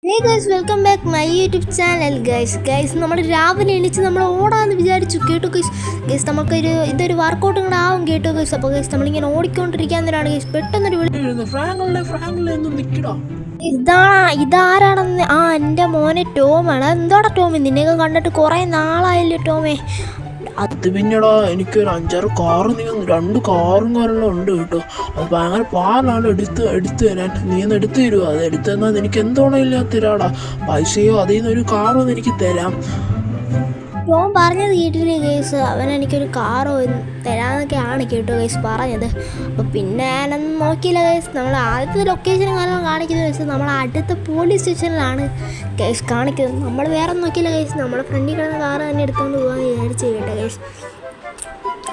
Hey guys, welcome back my YouTube channel guys നമ്മൾ രാവിലെ എണീച്ച് നമ്മൾ ഓടാന്ന് വിചാരിച്ചു കേട്ടോ ഗൈസ് നമുക്കൊരു ഇതൊരു വർക്കൗട്ടും കൂടെ ആവും കേട്ടോ ഗൈസ്. അപ്പോൾ ഗൈസ് നമ്മളിങ്ങനെ ഓടിക്കൊണ്ടിരിക്കാൻ തന്നെയാണ് ഗൈസ് പെട്ടെന്നൊരു ഇതാരാണെന്ന് എൻ്റെ മോനെ ടോമാണ്. എന്തോടാ ടോമി, നിന്നെയൊക്കെ കണ്ടിട്ട് കുറേ നാളായല്ലോ ടോമേ. അത് പിന്നെടാ എനിക്കൊരു 5-6 കാറ് നീ 2 കാറും കാര്യങ്ങളും ഉണ്ട് കേട്ടോ. അത് ഭയങ്കര പാലാണ് എടുത്ത് തരാൻ. നീ ഒന്ന് എടുത്തു തരുമോ? അത് എടുത്തു തന്നാൽ എനിക്ക് എന്തോണോ ഇല്ല തരാടാ. പൈസയോ അതിൽ നിന്നൊരു കാറൊന്നും എനിക്ക് തരാം. ടോം പറഞ്ഞത് കേട്ടില്ലേ ഗൈസ്, അവൻ എനിക്കൊരു കാറോ തരാമെന്നൊക്കെയാണ് കേട്ടോ ഗൈസ് പറഞ്ഞത്. അപ്പോൾ പിന്നെ ഞാനൊന്നും നോക്കിയില്ല ഗൈസ്. നമ്മൾ ആദ്യത്തെ ലൊക്കേഷനും കാര്യങ്ങളും കാണിക്കുന്നത് ഗൈസ് നമ്മൾ അടുത്ത പോലീസ് സ്റ്റേഷനിലാണ് ഗൈസ് കാണിക്കുന്നത്. നമ്മൾ വേറെ ഒന്നും നോക്കിയില്ല ഗൈസ്, നമ്മുടെ ഫ്രണ്ടിൽ കിടന്ന കാറ് തന്നെ എടുത്തുകൊണ്ട് പോകാമെന്ന് വിചാരിച്ചു കേട്ടോ ഗൈസ്.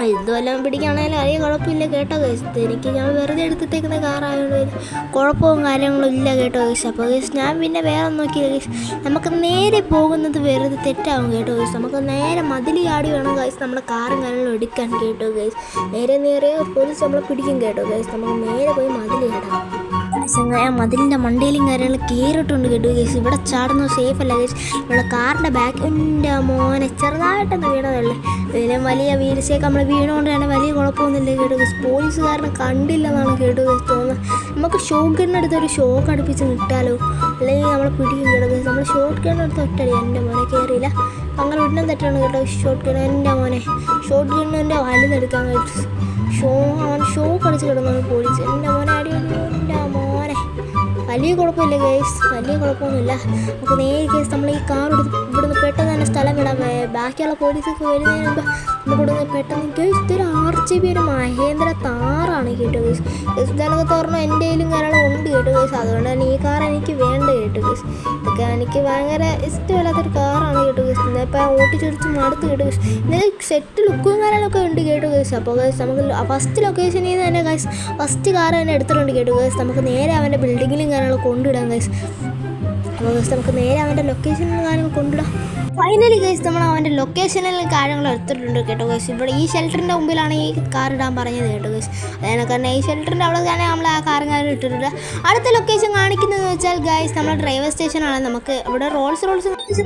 ഇതുമെല്ലാം പിടിക്കുകയാണെങ്കിലും അറിയാൻ കുഴപ്പമില്ല കേട്ടോ ഗൈസ്. എനിക്ക് ഞാൻ വെറുതെ എടുത്തിട്ടേക്കുന്ന കാറായതുകൊണ്ട് കുഴപ്പവും കാര്യങ്ങളും ഇല്ല കേട്ടോ ഗൈസ്. അപ്പോൾ ഗൈസ് ഞാൻ പിന്നെ വേറെ നോക്കിയില്ല ഗൈസ്. നമുക്ക് നേരെ പോകുന്നത് വെറുതെ തെറ്റാവും കേട്ടോ ഗൈസ്. നമുക്ക് നേരെ മതിൽ ചാടി വേണം ഗൈസ് നമ്മുടെ കാറും കാര്യങ്ങളും എടുക്കാൻ കേട്ടോ ഗൈസ്. നേരെ പോലീസ് നമ്മളെ പിടിക്കും കേട്ടോ ഗൈസ്. നമുക്ക് നേരെ പോയി മതിൽ ചാടാം. ഞാൻ മതിലിൻ്റെ മണ്ടയിലും കാര്യങ്ങൾ കയറിയിട്ടുണ്ട് കേട്ടോ ഗൈസ്. ഇവിടെ ചാടുന്നത് സേഫ് അല്ല ഗൈസ്. ഇവിടെ കാറിൻ്റെ ബാക്കിൻ്റെ മോനെ ചെറുതായിട്ടൊന്ന് വീണതല്ലേ. ഇതിലും വലിയ വീഴ്ചയൊക്കെ നമ്മൾ വീണുകൊണ്ട് തന്നെ വലിയ കുഴപ്പമൊന്നുമില്ല കേട്ടോ ഗൈസ്. പോലീസുകാരനെ കണ്ടില്ലെന്നാണ് കേട്ടോ ഗൈസ് തോന്നുന്നത്. നമുക്ക് ഷോട്ട് ഗണ്ണെടുത്തൊരു ഷോക്ക് അടുപ്പിച്ച് നിട്ടാലോ, അല്ലെങ്കിൽ നമ്മളെ പിടിക്കും കേട്ടോ ഗൈസ്. നമ്മൾ ഷോട്ട് ഗണ്ണെടുത്ത് ഒറ്റടി എൻ്റെ മോനെ കയറിയില്ല. അങ്ങനെ വീട്ടിനും തെറ്റാണ് കേട്ടോ ഷോട്ട് ഗണ്ണ്. എൻ്റെ മോനെ ഷോട്ട് ഗണ്ണിൻ്റെ വലുതെടുക്കാൻ കേട്ടോ. അവൻ ഷോക്ക് അടിച്ച് കിടന്നാണ് പോലീസ്. എൻ്റെ മോനെ അടി എൻ്റെ മോനെ വലിയ കുഴപ്പമില്ല ഗൈസ്, വലിയ കുഴപ്പമൊന്നുമില്ല. നമുക്ക് നേരെ കേസ് നമ്മൾ ഈ കാർ ഇവിടുന്ന് പെട്ടെന്ന് തന്നെ സ്ഥലം വിടാം. ബാക്കിയുള്ള പോലീസൊക്കെ വരുന്നതിന് മുമ്പ് നമുക്ക് ഇവിടുന്ന് പെട്ടെന്ന് ഗൈസ് ഇതൊരു RGB ഒരു മഹേന്ദ്ര താറാണ് കേട്ടോ ഗൈസ്. ഇതൊക്കെ തുറന്നു എൻ്റെ കയ്യിലും കാര്യങ്ങളും ഉണ്ട് കേട്ടോ ഗൈസ്. അതുകൊണ്ട് തന്നെ ഈ കാർ എനിക്ക് വേണ്ട കേട്ടോ ഗൈസ്. ഇതൊക്കെ എനിക്ക് ഭയങ്കര ഇഷ്ടമില്ലാത്തൊരു കാറാണ് കേട്ടോ ഗൈസ്. ഇന്നിപ്പോൾ ഓട്ടിച്ചൊടിച്ച് മടുത്ത് കേട്ടോ ഗൈസ്. ഇതിന് സെറ്റ് ലുക്കും കാര്യങ്ങളൊക്കെ ഉണ്ട് കേട്ടോ ഗൈസ്. അപ്പോൾ ഗൈസ് നമുക്ക് ഫസ്റ്റ് ലൊക്കേഷനിൽ നിന്ന് തന്നെ ഗൈസ് ഫസ്റ്റ് കാർ തന്നെ എടുത്തിട്ടുണ്ട് കേട്ടോ ഗൈസ്. നമുക്ക് നേരെ അവൻ്റെ ബിൽഡിങ്ങിലും കാര്യങ്ങൾ കൊണ്ടിടാം ഗൈസ്. അപ്പോൾ ഗൈസ് നമുക്ക് നേരെ അവൻ്റെ ലൊക്കേഷനിലും കാര്യങ്ങൾ കൊണ്ടിടാം. ഫൈനലി ഗൈസ് നമ്മൾ അവൻ്റെ ലൊക്കേഷനിലും കാര്യങ്ങൾ എടുത്തിട്ടുണ്ട് കേട്ടോ ഗൈസ്. ഇവിടെ ഈ ഷെൽട്ടറിൻ്റെ മുമ്പിലാണ് ഈ കാർ ഇടാൻ പറഞ്ഞത് കേട്ടോ ഗൈസ്. അതിനെ കാരണം ഈ ഷെൽട്ടറിൻ്റെ അവിടെ തന്നെ നമ്മൾ ആ കാറും കാര്യം ഇട്ടിട്ടുണ്ട്. അടുത്ത ലൊക്കേഷൻ കാണിക്കുന്നതെന്ന് വെച്ചാൽ ഗൈസ് നമ്മുടെ ഡ്രൈവർ സ്റ്റേഷനാണ്. നമുക്ക് ഇവിടെ റോൾസും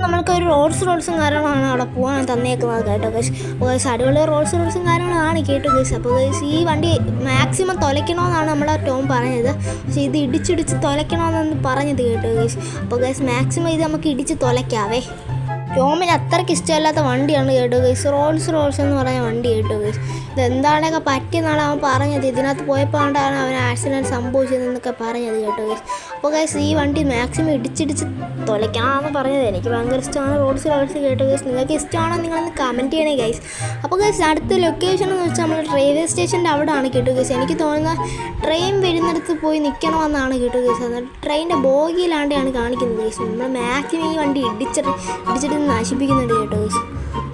നമ്മൾക്കൊരു റോൾസും കാര്യങ്ങളാണ് അവിടെ പോകാൻ തന്നേക്കുന്നത് കേട്ടോ ഗൈസ്. അപ്പോൾ ഗൈസ് അടിപൊളി റോൾസും കാര്യങ്ങളാണ് കേട്ടോ ഗൈസ്. അപ്പോൾ ഗൈസ് ഈ വണ്ടി മാക്സിമം തുലയ്ക്കണമെന്നാണ് നമ്മളെ ടോം പറഞ്ഞത്. പക്ഷേ ഇത് ഇടിച്ചിടിച്ച് തുലയ്ക്കണമെന്നാണ് പറഞ്ഞത് കേട്ടോ ഗൈസ്. അപ്പോൾ ഗൈസ് മാക്സിമം ഇത് നമുക്ക് ഇടിച്ച് തുലയ്ക്കാവേ. ടോമിന് അത്രയ്ക്ക് ഇഷ്ടമില്ലാത്ത വണ്ടിയാണ് കേട്ടോ ഗൈസ്. റോൾസ് എന്ന് പറഞ്ഞ വണ്ടി കേട്ടോ ഗൈസ്. ഇതെന്താണൊക്കെ പറ്റിയെന്നാണ് അവൻ പറഞ്ഞത്. ഇതിനകത്ത് പോയപ്പോഴാണ് അവൻ ആക്സിഡൻറ്റ് സംഭവിച്ചതെന്നൊക്കെ പറഞ്ഞത് കേട്ടോ ഗൈസ്. അപ്പോൾ ഗൈസ് ഈ വണ്ടി മാക്സിമം ഇടിച്ചിടിച്ച് തുലയ്ക്കാമെന്ന് പറഞ്ഞത്. എനിക്ക് ഭയങ്കര ഇഷ്ടമാണ് റോൾസ് കേട്ടോ ഗൈസ്. നിങ്ങൾക്ക് ഇഷ്ടമാണോ നിങ്ങളൊന്ന് കമൻറ്റ് ചെയ്യണേ ഗൈസ്. അപ്പോൾ ഗൈസ് അടുത്ത ലൊക്കേഷൻ എന്ന് വെച്ചാൽ നമ്മൾ റെയിൽവേ സ്റ്റേഷൻ്റെ അവിടെ ആണ് കേട്ടോ ഗൈസ്. എനിക്ക് തോന്നുന്ന ട്രെയിൻ വരുന്നിടത്ത് പോയി നിൽക്കണമെന്നാണ് കേട്ടോ ഗൈസ്. എന്നിട്ട് ട്രെയിനിൻ്റെ ബോഗിയിലാണ്ടാണ് കാണിക്കുന്നത് ഗൈസ്. നമ്മൾ മാക്സിമം ഈ വണ്ടി ഇടിച്ചിട്ട് നശിപ്പിക്കുന്നുണ്ട് കേട്ടോ ഗൈസ്.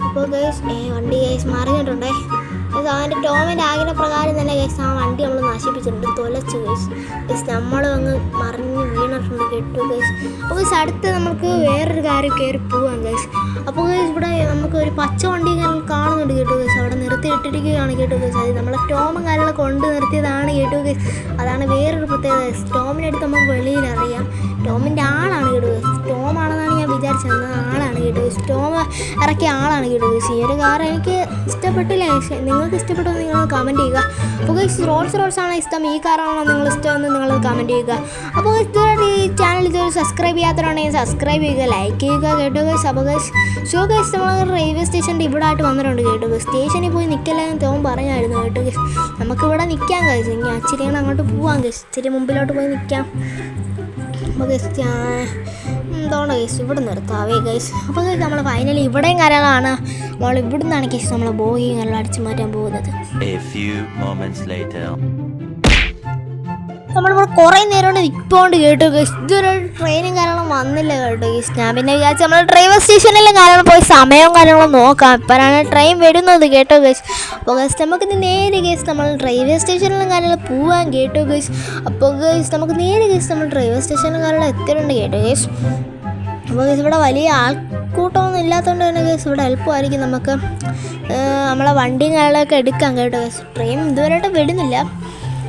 അപ്പോൾ ഗൈസ് വണ്ടി ഗൈസ് മറിഞ്ഞിട്ടുണ്ടേ. അവൻ്റെ ടോമിൻ്റെ ആഗ്രഹപ്രകാരം തന്നെ ഗൈസ് ആ വണ്ടി നമ്മൾ നശിപ്പിച്ചിട്ടുണ്ട്, തുലച്ച് ഗൈസ്. നമ്മളും അങ്ങ് മറിഞ്ഞ് വീണിട്ടുണ്ട് കേട്ടോ ഗൈസ്. അപ്പോൾ ഗൈസ് അടുത്ത് നമുക്ക് വേറൊരു കാര്യം കയറി പോവാം ഗൈസ്. അപ്പോൾ ഗൈസ് ഇവിടെ നമുക്ക് ഒരു പച്ച വണ്ടി കാണുന്നുണ്ട് കേട്ടോ ഗൈസ്. അവിടെ നിർത്തിയിട്ടിരിക്കുകയാണ് കേട്ടോ ഗൈസ്. അത് നമ്മളെ ടോമും കാര്യങ്ങളൊക്കെ കൊണ്ട് നിർത്തിയതാണ് കേട്ടോ ഗൈസ്. അതാണ് വേറൊരു പ്രത്യേകത ഗൈസ്. ടോമിൻ്റെ അടുത്ത് നമുക്ക് വെളിയിൽ അറിയാം ടോമിൻ്റെ ആളാണ് കേട്ടോ ഗൈസ്. ടോമാണെന്നാണ് ഞാൻ വിചാരിച്ചത്, ആളാണ് കേട്ടോ ഗൈസ്. ടോം ഇറക്കിയ ആളാണ് കേട്ടോ ഗൈസ്. ഈ ഒരു കാർ എനിക്ക് ഇഷ്ടപ്പെട്ടില്ല ഗൈസ്. നിങ്ങൾക്ക് ഇഷ്ടപ്പെട്ടോ നിങ്ങൾ കമൻറ്റ് ചെയ്യുക. അപ്പോൾ ഗൈസ് റോൾസാണ് ഇഷ്ടം, ഈ കാറാണോ നിങ്ങൾ ഇഷ്ടമെന്ന് നിങ്ങൾ കമൻറ്റ് ചെയ്യുക. അപ്പോൾ ഈ ചാനൽ ഇതുവരെ സബ്സ്ക്രൈബ് ചെയ്യാത്തവരുണ്ടെങ്കിൽ സബ്സ്ക്രൈബ് ചെയ്യുക, ലൈക്ക് ചെയ്യുക കേട്ടോ ഗൈസ്. അപ്പോൾ ഗൈസ് നമ്മൾ റെയിൽവേ സ്റ്റേഷൻ്റെ ഇവിടെ ആയിട്ട് വന്നിട്ടുണ്ട് കേട്ടോ ഗൈസ്. സ്റ്റേഷനിൽ പോയി നിൽക്കില്ലെന്ന് തോം പറഞ്ഞായിരുന്നു കേട്ടോ ഗൈസ്. നമുക്കിവിടെ നിൽക്കാം ഗൈസ്. ഇനി അച്ചിരിയാണ് അങ്ങോട്ട് പോവാം ഗൈസ്. ഇച്ചിരി മുമ്പിലോട്ട് പോയി നിൽക്കാം. അപ്പോൾ ഗൈസ് എന്താണ് ഗൈസ് ഇവിടെ നിർത്താവേ ഗൈസ്. അപ്പോൾ ഗൈസ് നമ്മൾ ഫൈനലി ഇവിടെയും കാര്യങ്ങളാണ്. നമ്മൾ ഇവിടുന്നാണ് ഗൈസ് നമ്മൾ ബോഗിയും കാര്യങ്ങളും അടിച്ചു മാറ്റാൻ പോകുന്നത്. നമ്മളിവിടെ കുറേ നേരം കൊണ്ട് നിൽപ്പോണ്ട് കേട്ടോ ഗൈസ്. ഇതൊരു ട്രെയിനും കാര്യങ്ങളും വന്നില്ല കേട്ടോ ഗൈസ്. ഞാൻ പിന്നെ വിചാരിച്ചു നമ്മൾ ഡ്രൈവർ സ്റ്റേഷനിലും കാര്യങ്ങൾ പോയി സമയവും കാര്യങ്ങളും നോക്കാം. ഇപ്പോഴാണ് ട്രെയിൻ വരുന്നത് കേട്ടോ ഗൈസ്. അപ്പോൾ ഗൈസ് നമുക്കിത് നേരെ ഗൈസ് നമ്മൾ റെയിൽവേ സ്റ്റേഷനിലും കാര്യങ്ങൾ പോവാൻ കേട്ടോ ഗൈസ്. അപ്പോൾ ഗൈസ് നമുക്ക് നേരെ ഗൈസ് നമ്മൾ ഡ്രൈവർ സ്റ്റേഷനിലും കാര്യങ്ങൾ എത്തിയിട്ടുണ്ട് കേട്ടോ ഗൈസ്. അപ്പോൾ ഗൈസ് ഇവിടെ വലിയ ആൾക്കൂട്ടമൊന്നും ഇല്ലാത്തതുകൊണ്ട് തന്നെ ഗൈസ് ഇവിടെ എളുപ്പമായിരിക്കും നമുക്ക് നമ്മളെ വണ്ടിയും കാര്യങ്ങളൊക്കെ എടുക്കാം കേട്ടോ ഗൈസ്. ട്രെയിൻ ഇതുവരെയായിട്ട് വിടുന്നില്ല.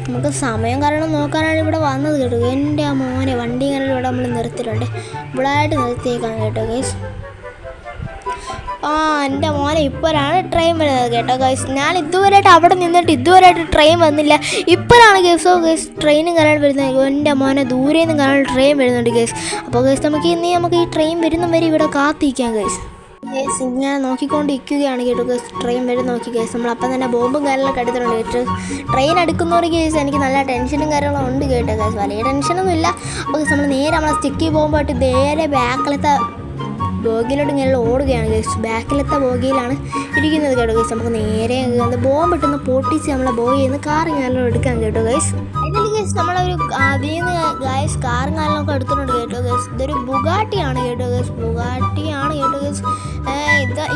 നമുക്ക് സമയം കാരണം നോക്കാനാണ് ഇവിടെ വന്നത് കേട്ടോ. എൻ്റെ ആ മോനെ വണ്ടി ഇങ്ങനെ ഇവിടെ നമ്മൾ നിർത്തിയിട്ടുണ്ട്. ഇവിടെ ആയിട്ട് നിർത്തിയേക്കാം കേട്ടോ ഗൈസ്. എൻ്റെ മോനെ ഇപ്പോഴാണ് ട്രെയിൻ വരുന്നത് കേട്ടോ ഗൈസ്. ഞാൻ ഇതുവരെയായിട്ട് അവിടെ നിന്നിട്ട് ഇതുവരെയായിട്ട് ട്രെയിൻ വന്നില്ല. ഇപ്പോഴാണ് ഗൈസോ ഗൈസ് ട്രെയിനും കാരണം വരുന്നത്. എൻ്റെ മോനെ ദൂരെ നിന്ന് കാരണം ട്രെയിൻ വരുന്നുണ്ട് ഗൈസ്. അപ്പോൾ ഗൈസ് നമുക്ക് ഈ ട്രെയിൻ വരുന്ന വരെ ഇവിടെ കാത്തിരിക്കാം ഗൈസ്. ഗൈസ് ഇങ്ങനെ നോക്കിക്കൊണ്ടിരിക്കുകയാണ് കേട്ടോ ഗൈസ്. ട്രെയിൻ വരെ നോക്കി ഗൈസ്. നമ്മളപ്പം തന്നെ ബോംബും കാര്യങ്ങളൊക്കെ എടുത്തിട്ടുണ്ട് കേട്ടോ. ട്രെയിൻ എടുക്കുന്നവർക്ക് ഗൈസ് എനിക്ക് നല്ല ടെൻഷനും കാര്യങ്ങളും ഉണ്ട് കേട്ടോ ഗൈസ്. വലിയ ടെൻഷനൊന്നും ഇല്ല. അപ്പോൾ നമ്മൾ നേരെ നമ്മളെ സ്റ്റിക്കി പോകുമ്പോട്ട് നേരെ ബാക്കിലത്തെ ബോഗിയിലോട്ട് ഇങ്ങനെ ഓടുകയാണ് ഗൈസ്. ബാക്കിലത്തെ ബോഗിയിലാണ് ഇരിക്കുന്നത് കേട്ടോ ഗൈസ്. നമുക്ക് നേരെ ബോംബ് ഇട്ടുന്ന പൊട്ടിച്ച് നമ്മളെ ബോഗിയിൽ നിന്ന് കാറും കാര്യങ്ങളും എടുക്കാം കേട്ടോ ഗൈസ്. ഇതിൽ ഗൈസ് നമ്മളൊരു അതിൽ നിന്ന് ഗൈസ് കാറും കാര്യങ്ങളൊക്കെ എടുത്തിട്ടുണ്ട് കേട്ടോ ഗൈസ്. ഇതൊരു ബുഗാട്ടിയാണ് കേട്ടോ ഗൈസ്. ബുഗാട്ടിയാണ് കേട്ടോ ഗൈസ്.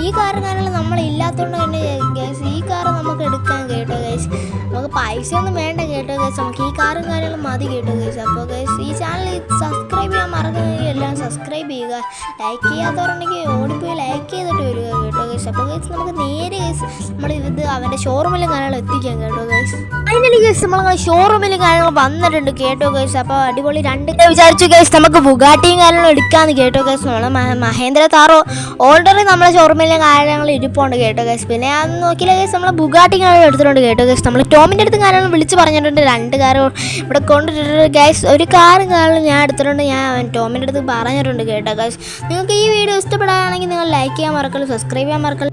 ഈ കാറും കാര്യങ്ങളും നമ്മളില്ലാത്തതുകൊണ്ട് തന്നെ ഗൈസ് ഈ കാറ് നമുക്ക് എടുക്കാം കേട്ടോ ഗൈസ്. നമുക്ക് പൈസ ഒന്നും വേണ്ട കേട്ടോ ഗൈസ്. നമുക്ക് ഈ കാറും കാര്യങ്ങളും മതി കേട്ടോ ഗൈസ്. അപ്പോൾ ഗൈസ് ഈ ചാനൽ സബ്സ്ക്രൈബ് ചെയ്യാൻ മറക്കുന്നെങ്കിൽ എല്ലാം സബ്സ്ക്രൈബ് ചെയ്യുക. ലൈക്ക് ചെയ്യാത്തവരുണ്ടെങ്കിൽ ഓടിപ്പോയി ലൈക്ക് ചെയ്തിട്ട് വരിക കേട്ടോ ഗൈസ്. അപ്പോൾ ഗൈസ് നമുക്ക് നേരെ ഗൈസ് നമ്മളിത് അവൻ്റെ ഷോറൂമിലും കാര്യങ്ങൾ എത്തിക്കാം കേട്ടോ ഗൈസ്. ഫൈനലി ഗൈസ് നമ്മൾ ഷോറൂമിലും കാര്യങ്ങൾ വന്നിട്ടുണ്ട് കേട്ടോ ഗൈസ്. അപ്പോൾ അടിപൊളി വിചാരിച്ചു ഗൈസ് നമുക്ക് ബുഗാട്ടിയും കാര്യങ്ങളും എടുക്കാമെന്ന് കേട്ടോ ഗൈസ്. നമ്മൾ മഹേന്ദ്ര താറോ ഓൾറെഡി നമ്മളെ ഷോറൂമിലെ കാര്യങ്ങൾ ഇരിപ്പുണ്ട് കേട്ടോ ഗൈസ്. പിന്നെ അത് നോക്കിയില്ല ഗൈസ് നമ്മൾ ബുഗാട്ടി കാര്യങ്ങൾ എടുത്തിട്ടുണ്ട് കേട്ടോ ഗൈസ്. നമ്മൾ ടോമിൻ്റെ അടുത്ത് കാര്യങ്ങൾ വിളിച്ച് പറഞ്ഞിട്ടുണ്ട്. 2 കാറ് ഇവിടെ കൊണ്ടിട്ടുണ്ട് ഗൈസ്. ഒരു കാറും കാര്യങ്ങളും ഞാൻ എടുത്തിട്ടുണ്ട്. ഞാൻ ടോമിൻ്റെ അടുത്ത് പറഞ്ഞിട്ടുണ്ട് കേട്ടോ ഗൈസ്. നിങ്ങൾക്ക് ഈ വീഡിയോ ഇഷ്ടപ്പെടുകയാണെങ്കിൽ നിങ്ങൾ ലൈക്ക് ചെയ്യാൻ മറക്കല്ലോ, സബ്സ്ക്രൈബ് ചെയ്യാൻ മറക്കല്ലോ.